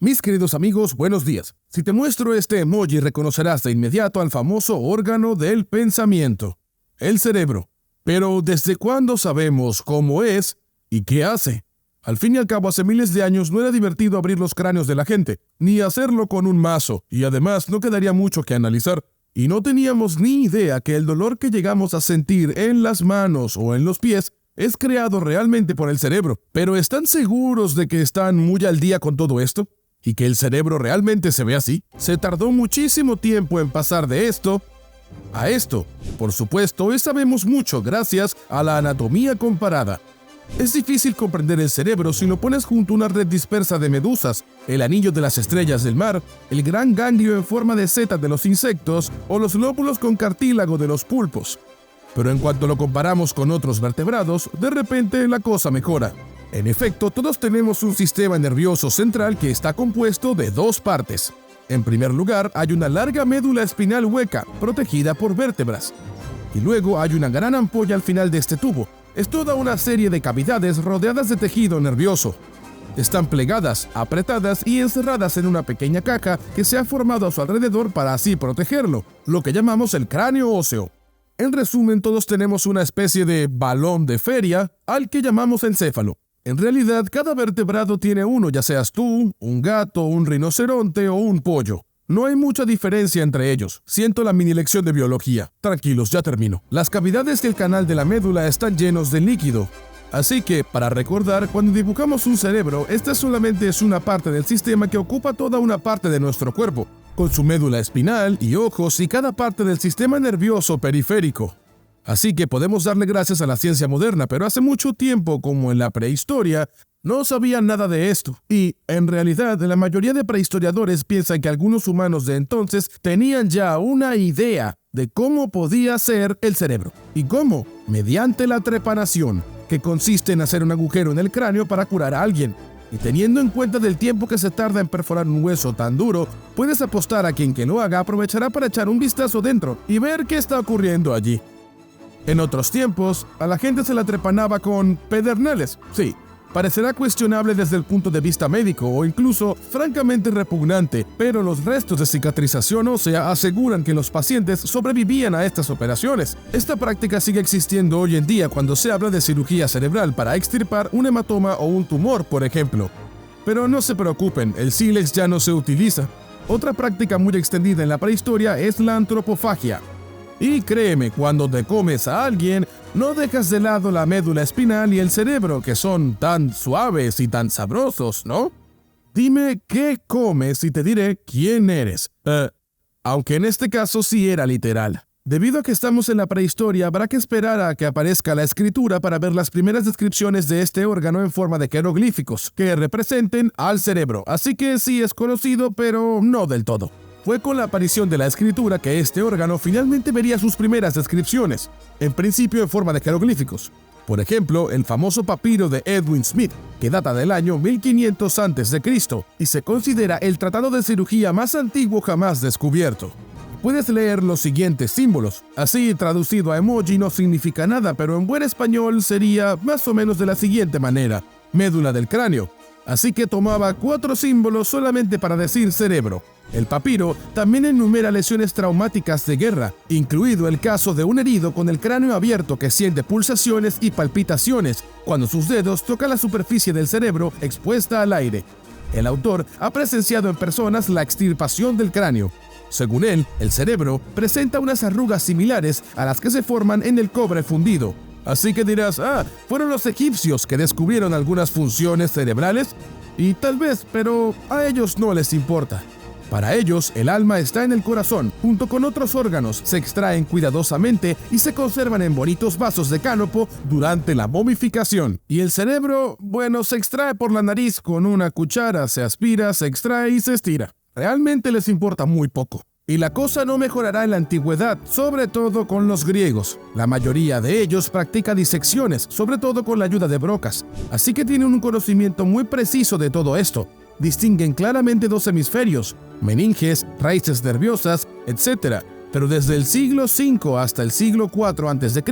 Mis queridos amigos, buenos días. Si te muestro este emoji, reconocerás de inmediato al famoso órgano del pensamiento, el cerebro. Pero ¿desde cuándo sabemos cómo es y qué hace? Al fin y al cabo, hace miles de años no era divertido abrir los cráneos de la gente, ni hacerlo con un mazo, y además no quedaría mucho que analizar. Y no teníamos ni idea que el dolor que llegamos a sentir en las manos o en los pies es creado realmente por el cerebro. Pero ¿están seguros de que están muy al día con todo esto? ¿Y que el cerebro realmente se ve así? Se tardó muchísimo tiempo en pasar de esto a esto. Por supuesto, hoy sabemos mucho gracias a la anatomía comparada. Es difícil comprender el cerebro si lo pones junto a una red dispersa de medusas, el anillo de las estrellas del mar, el gran ganglio en forma de seta de los insectos o los lóbulos con cartílago de los pulpos. Pero en cuanto lo comparamos con otros vertebrados, de repente la cosa mejora. En efecto, todos tenemos un sistema nervioso central que está compuesto de dos partes. En primer lugar, hay una larga médula espinal hueca, protegida por vértebras. Y luego hay una gran ampolla al final de este tubo. Es toda una serie de cavidades rodeadas de tejido nervioso. Están plegadas, apretadas y encerradas en una pequeña caja que se ha formado a su alrededor para así protegerlo, lo que llamamos el cráneo óseo. En resumen, todos tenemos una especie de balón de feria al que llamamos encéfalo. En realidad, cada vertebrado tiene uno, ya seas tú, un gato, un rinoceronte o un pollo. No hay mucha diferencia entre ellos. Siento la mini lección de biología. Tranquilos, ya termino. Las cavidades del canal de la médula están llenos de líquido. Así que, para recordar, cuando dibujamos un cerebro, esta solamente es una parte del sistema que ocupa toda una parte de nuestro cuerpo, con su médula espinal y ojos y cada parte del sistema nervioso periférico. Así que podemos darle gracias a la ciencia moderna, pero hace mucho tiempo, como en la prehistoria, no sabían nada de esto. Y, en realidad, la mayoría de prehistoriadores piensan que algunos humanos de entonces tenían ya una idea de cómo podía ser el cerebro. ¿Y cómo? Mediante la trepanación, que consiste en hacer un agujero en el cráneo para curar a alguien. Y teniendo en cuenta del tiempo que se tarda en perforar un hueso tan duro, puedes apostar a quien que lo haga aprovechará para echar un vistazo dentro y ver qué está ocurriendo allí. En otros tiempos, a la gente se la trepanaba con pedernales. Sí, parecerá cuestionable desde el punto de vista médico o incluso francamente repugnante, pero los restos de cicatrización ósea aseguran que los pacientes sobrevivían a estas operaciones. Esta práctica sigue existiendo hoy en día cuando se habla de cirugía cerebral para extirpar un hematoma o un tumor, por ejemplo. Pero no se preocupen, el sílex ya no se utiliza. Otra práctica muy extendida en la prehistoria es la antropofagia. Y créeme, cuando te comes a alguien, no dejas de lado la médula espinal y el cerebro, que son tan suaves y tan sabrosos, ¿no? Dime qué comes y te diré quién eres. Aunque en este caso sí era literal. Debido a que estamos en la prehistoria, habrá que esperar a que aparezca la escritura para ver las primeras descripciones de este órgano en forma de jeroglíficos, que representen al cerebro. Así que sí es conocido, pero no del todo. Fue con la aparición de la escritura que este órgano finalmente vería sus primeras descripciones, en principio en forma de jeroglíficos. Por ejemplo, el famoso papiro de Edwin Smith, que data del año 1500 a.C. y se considera el tratado de cirugía más antiguo jamás descubierto. Puedes leer los siguientes símbolos. Así, traducido a emoji no significa nada, pero en buen español sería más o menos de la siguiente manera: médula del cráneo. Así que tomaba 4 símbolos solamente para decir cerebro. El papiro también enumera lesiones traumáticas de guerra, incluido el caso de un herido con el cráneo abierto que siente pulsaciones y palpitaciones cuando sus dedos tocan la superficie del cerebro expuesta al aire. El autor ha presenciado en personas la extirpación del cráneo. Según él, el cerebro presenta unas arrugas similares a las que se forman en el cobre fundido. Así que dirás, fueron los egipcios que descubrieron algunas funciones cerebrales. Y tal vez, pero a ellos no les importa. Para ellos, el alma está en el corazón, junto con otros órganos, se extraen cuidadosamente y se conservan en bonitos vasos de cánopo durante la momificación. Y el cerebro, bueno, se extrae por la nariz con una cuchara, se aspira, se extrae y se estira. Realmente les importa muy poco. Y la cosa no mejorará en la antigüedad, sobre todo con los griegos. La mayoría de ellos practica disecciones, sobre todo con la ayuda de brocas. Así que tienen un conocimiento muy preciso de todo esto. Distinguen claramente 2 hemisferios, meninges, raíces nerviosas, etc. Pero desde el siglo V hasta el siglo IV a.C.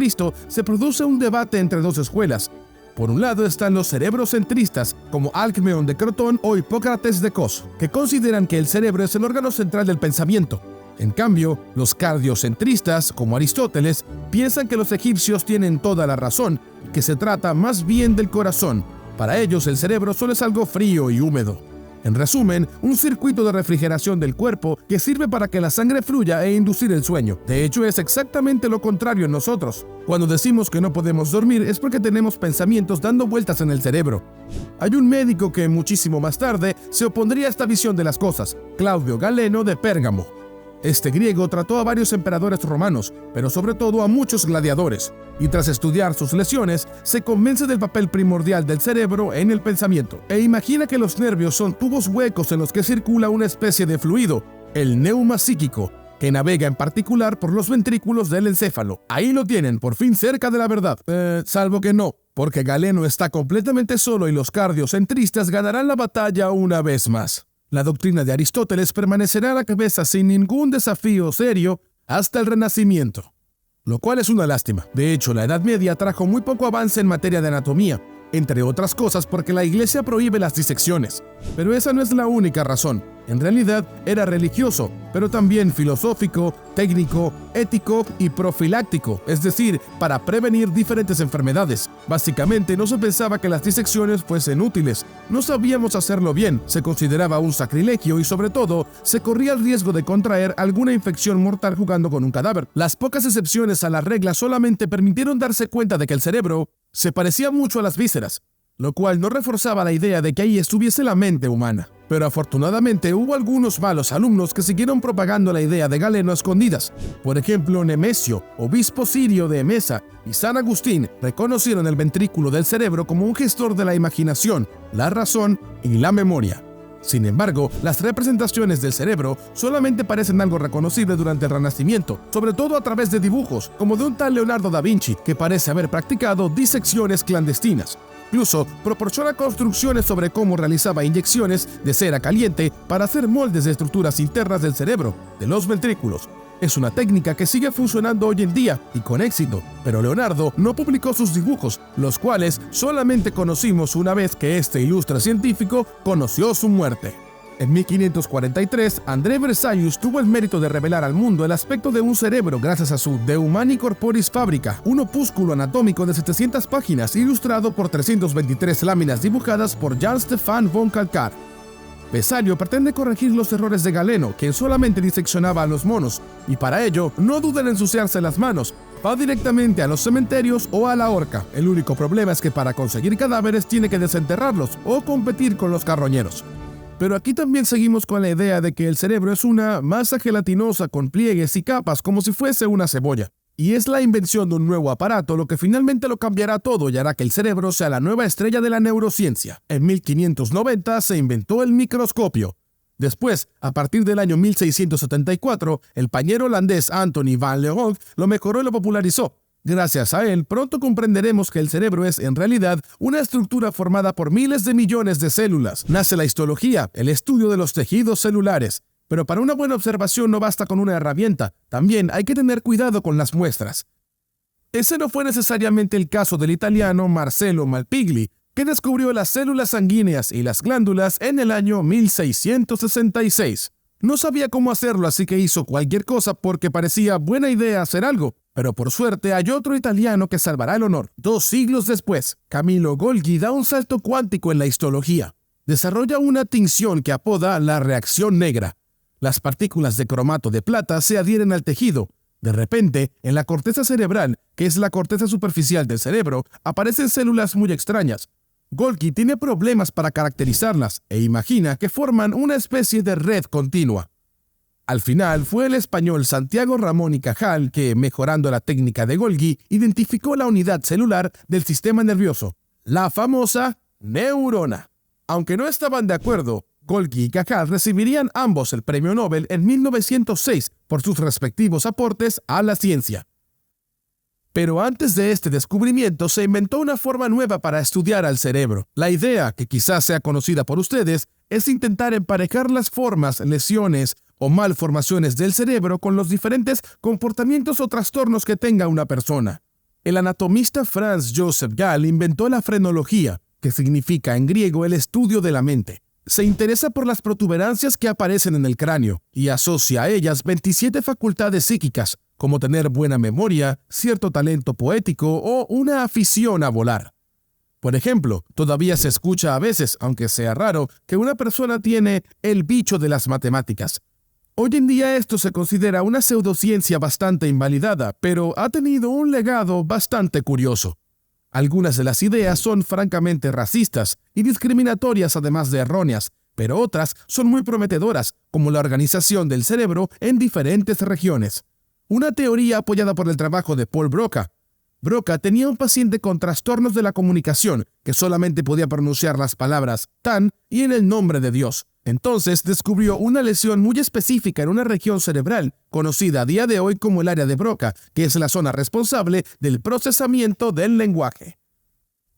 se produce un debate entre 2 escuelas. Por un lado están los cerebrocentristas, como Alcmeón de Crotón o Hipócrates de Cos, que consideran que el cerebro es el órgano central del pensamiento. En cambio, los cardiocentristas, como Aristóteles, piensan que los egipcios tienen toda la razón y que se trata más bien del corazón. Para ellos, el cerebro solo es algo frío y húmedo. En resumen, un circuito de refrigeración del cuerpo que sirve para que la sangre fluya e inducir el sueño. De hecho, es exactamente lo contrario en nosotros. Cuando decimos que no podemos dormir es porque tenemos pensamientos dando vueltas en el cerebro. Hay un médico que muchísimo más tarde se opondría a esta visión de las cosas, Claudio Galeno de Pérgamo. Este griego trató a varios emperadores romanos, pero sobre todo a muchos gladiadores, y tras estudiar sus lesiones, se convence del papel primordial del cerebro en el pensamiento, e imagina que los nervios son tubos huecos en los que circula una especie de fluido, el neuma psíquico, que navega en particular por los ventrículos del encéfalo. Ahí lo tienen, por fin cerca de la verdad. Salvo que no, porque Galeno está completamente solo y los cardiocentristas ganarán la batalla una vez más. La doctrina de Aristóteles permanecerá a la cabeza sin ningún desafío serio hasta el Renacimiento, lo cual es una lástima. De hecho, la Edad Media trajo muy poco avance en materia de anatomía, entre otras cosas porque la Iglesia prohíbe las disecciones. Pero esa no es la única razón. En realidad, era religioso, pero también filosófico, técnico, ético y profiláctico, es decir, para prevenir diferentes enfermedades. Básicamente, no se pensaba que las disecciones fuesen útiles. No sabíamos hacerlo bien, se consideraba un sacrilegio y, sobre todo, se corría el riesgo de contraer alguna infección mortal jugando con un cadáver. Las pocas excepciones a la regla solamente permitieron darse cuenta de que el cerebro se parecía mucho a las vísceras, lo cual no reforzaba la idea de que ahí estuviese la mente humana. Pero afortunadamente hubo algunos malos alumnos que siguieron propagando la idea de Galeno a escondidas. Por ejemplo, Nemesio, obispo sirio de Emesa, y San Agustín reconocieron el ventrículo del cerebro como un gestor de la imaginación, la razón y la memoria. Sin embargo, las representaciones del cerebro solamente parecen algo reconocible durante el Renacimiento, sobre todo a través de dibujos, como de un tal Leonardo da Vinci, que parece haber practicado disecciones clandestinas. Incluso proporciona construcciones sobre cómo realizaba inyecciones de cera caliente para hacer moldes de estructuras internas del cerebro, de los ventrículos. Es una técnica que sigue funcionando hoy en día y con éxito, pero Leonardo no publicó sus dibujos, los cuales solamente conocimos una vez que este ilustre científico conoció su muerte. En 1543, André Berzelius tuvo el mérito de revelar al mundo el aspecto de un cerebro gracias a su De Humani Corporis Fabrica, un opúsculo anatómico de 700 páginas ilustrado por 323 láminas dibujadas por Jan Stefan von Kalkar. Berzelius pretende corregir los errores de Galeno, quien solamente diseccionaba a los monos, y para ello no duden en ensuciarse las manos. Va directamente a los cementerios o a la horca. El único problema es que para conseguir cadáveres tiene que desenterrarlos o competir con los carroñeros. Pero aquí también seguimos con la idea de que el cerebro es una masa gelatinosa con pliegues y capas como si fuese una cebolla. Y es la invención de un nuevo aparato lo que finalmente lo cambiará todo y hará que el cerebro sea la nueva estrella de la neurociencia. En 1590 se inventó el microscopio. Después, a partir del año 1674, el pañero holandés Anthony van Leeuwenhoek lo mejoró y lo popularizó. Gracias a él, pronto comprenderemos que el cerebro es, en realidad, una estructura formada por miles de millones de células. Nace la histología, el estudio de los tejidos celulares. Pero para una buena observación no basta con una herramienta, también hay que tener cuidado con las muestras. Ese no fue necesariamente el caso del italiano Marcello Malpighi, que descubrió las células sanguíneas y las glándulas en el año 1666. No sabía cómo hacerlo, así que hizo cualquier cosa porque parecía buena idea hacer algo. Pero por suerte hay otro italiano que salvará el honor. 2 siglos después, Camillo Golgi da un salto cuántico en la histología. Desarrolla una tinción que apoda la reacción negra. Las partículas de cromato de plata se adhieren al tejido. De repente, en la corteza cerebral, que es la corteza superficial del cerebro, aparecen células muy extrañas. Golgi tiene problemas para caracterizarlas e imagina que forman una especie de red continua. Al final, fue el español Santiago Ramón y Cajal que, mejorando la técnica de Golgi, identificó la unidad celular del sistema nervioso, la famosa neurona. Aunque no estaban de acuerdo, Golgi y Cajal recibirían ambos el premio Nobel en 1906 por sus respectivos aportes a la ciencia. Pero antes de este descubrimiento se inventó una forma nueva para estudiar al cerebro. La idea, que quizás sea conocida por ustedes, es intentar emparejar las formas, lesiones o malformaciones del cerebro con los diferentes comportamientos o trastornos que tenga una persona. El anatomista Franz Joseph Gall inventó la frenología, que significa en griego el estudio de la mente. Se interesa por las protuberancias que aparecen en el cráneo y asocia a ellas 27 facultades psíquicas, como tener buena memoria, cierto talento poético o una afición a volar. Por ejemplo, todavía se escucha a veces, aunque sea raro, que una persona tiene el bicho de las matemáticas. Hoy en día esto se considera una pseudociencia bastante invalidada, pero ha tenido un legado bastante curioso. Algunas de las ideas son francamente racistas y discriminatorias además de erróneas, pero otras son muy prometedoras, como la organización del cerebro en diferentes regiones. Una teoría apoyada por el trabajo de Paul Broca. Broca tenía un paciente con trastornos de la comunicación que solamente podía pronunciar las palabras tan y en el nombre de Dios. Entonces descubrió una lesión muy específica en una región cerebral, conocida a día de hoy como el área de Broca, que es la zona responsable del procesamiento del lenguaje.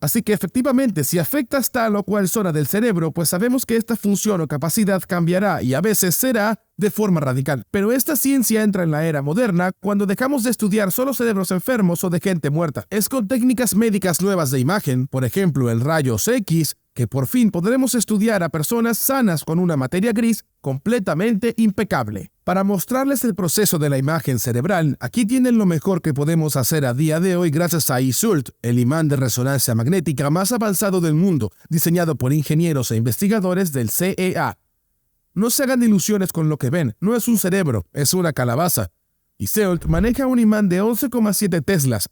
Así que efectivamente, si afectas tal o cual zona del cerebro, pues sabemos que esta función o capacidad cambiará y a veces será de forma radical. Pero esta ciencia entra en la era moderna cuando dejamos de estudiar solo cerebros enfermos o de gente muerta. Es con técnicas médicas nuevas de imagen, por ejemplo el rayos X, que por fin podremos estudiar a personas sanas con una materia gris completamente impecable. Para mostrarles el proceso de la imagen cerebral, aquí tienen lo mejor que podemos hacer a día de hoy gracias a ISULT, el imán de resonancia magnética más avanzado del mundo, diseñado por ingenieros e investigadores del CEA. No se hagan ilusiones con lo que ven, no es un cerebro, es una calabaza. ISULT maneja un imán de 11,7 teslas.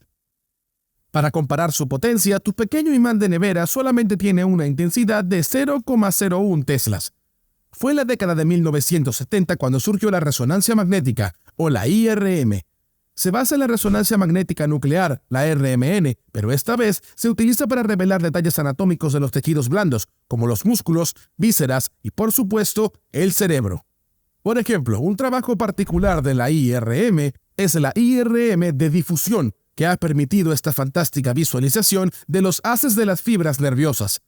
Para comparar su potencia, tu pequeño imán de nevera solamente tiene una intensidad de 0,01 teslas. Fue en la década de 1970 cuando surgió la resonancia magnética, o la IRM. Se basa en la resonancia magnética nuclear, la RMN, pero esta vez se utiliza para revelar detalles anatómicos de los tejidos blandos, como los músculos, vísceras y, por supuesto, el cerebro. Por ejemplo, un trabajo particular de la IRM es la IRM de difusión, que ha permitido esta fantástica visualización de los haces de las fibras nerviosas.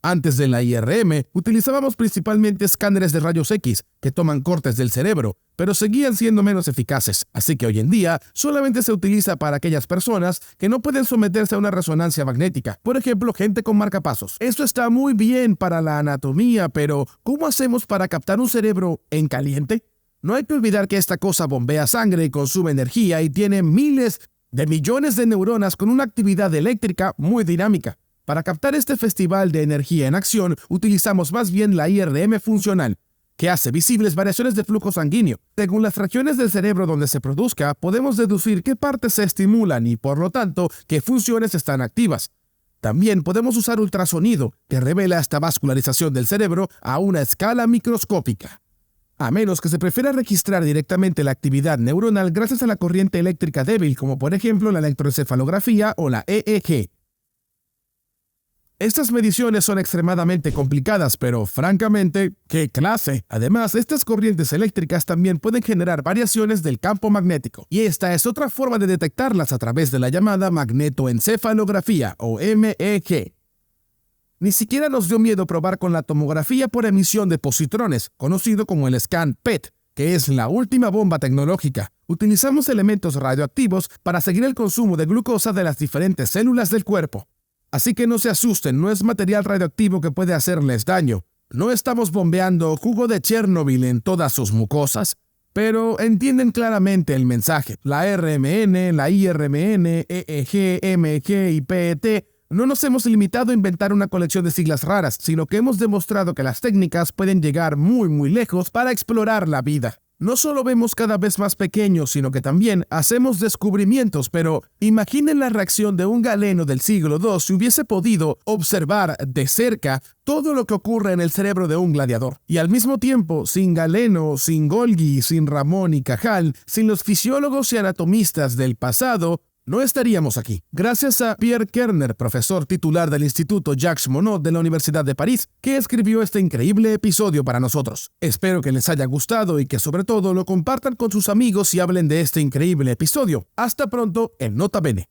Antes de la IRM, utilizábamos principalmente escáneres de rayos X que toman cortes del cerebro, pero seguían siendo menos eficaces, así que hoy en día solamente se utiliza para aquellas personas que no pueden someterse a una resonancia magnética, por ejemplo, gente con marcapasos. Esto está muy bien para la anatomía, pero ¿cómo hacemos para captar un cerebro en caliente? No hay que olvidar que esta cosa bombea sangre y consume energía y tiene miles de millones de neuronas con una actividad eléctrica muy dinámica. Para captar este festival de energía en acción, utilizamos más bien la IRM funcional, que hace visibles variaciones de flujo sanguíneo. Según las regiones del cerebro donde se produzca, podemos deducir qué partes se estimulan y, por lo tanto, qué funciones están activas. También podemos usar ultrasonido, que revela esta vascularización del cerebro a una escala microscópica. A menos que se prefiera registrar directamente la actividad neuronal gracias a la corriente eléctrica débil, como por ejemplo la electroencefalografía o la EEG. Estas mediciones son extremadamente complicadas, pero francamente, ¡qué clase! Además, estas corrientes eléctricas también pueden generar variaciones del campo magnético, y esta es otra forma de detectarlas a través de la llamada magnetoencefalografía o MEG. Ni siquiera nos dio miedo probar con la tomografía por emisión de positrones, conocido como el scan PET, que es la última bomba tecnológica. Utilizamos elementos radioactivos para seguir el consumo de glucosa de las diferentes células del cuerpo. Así que no se asusten, no es material radioactivo que puede hacerles daño. No estamos bombeando jugo de Chernobyl en todas sus mucosas, pero entienden claramente el mensaje. La RMN, la IRMN, EEG, MEG y PET. No nos hemos limitado a inventar una colección de siglas raras, sino que hemos demostrado que las técnicas pueden llegar muy lejos para explorar la vida. No solo vemos cada vez más pequeños, sino que también hacemos descubrimientos, pero imaginen la reacción de un galeno del siglo II si hubiese podido observar de cerca todo lo que ocurre en el cerebro de un gladiador. Y al mismo tiempo, sin Galeno, sin Golgi, sin Ramón y Cajal, sin los fisiólogos y anatomistas del pasado, no estaríamos aquí. Gracias a Pierre Kerner, profesor titular del Instituto Jacques Monod de la Universidad de París, que escribió este increíble episodio para nosotros. Espero que les haya gustado y que sobre todo lo compartan con sus amigos y hablen de este increíble episodio. Hasta pronto en Nota Bene.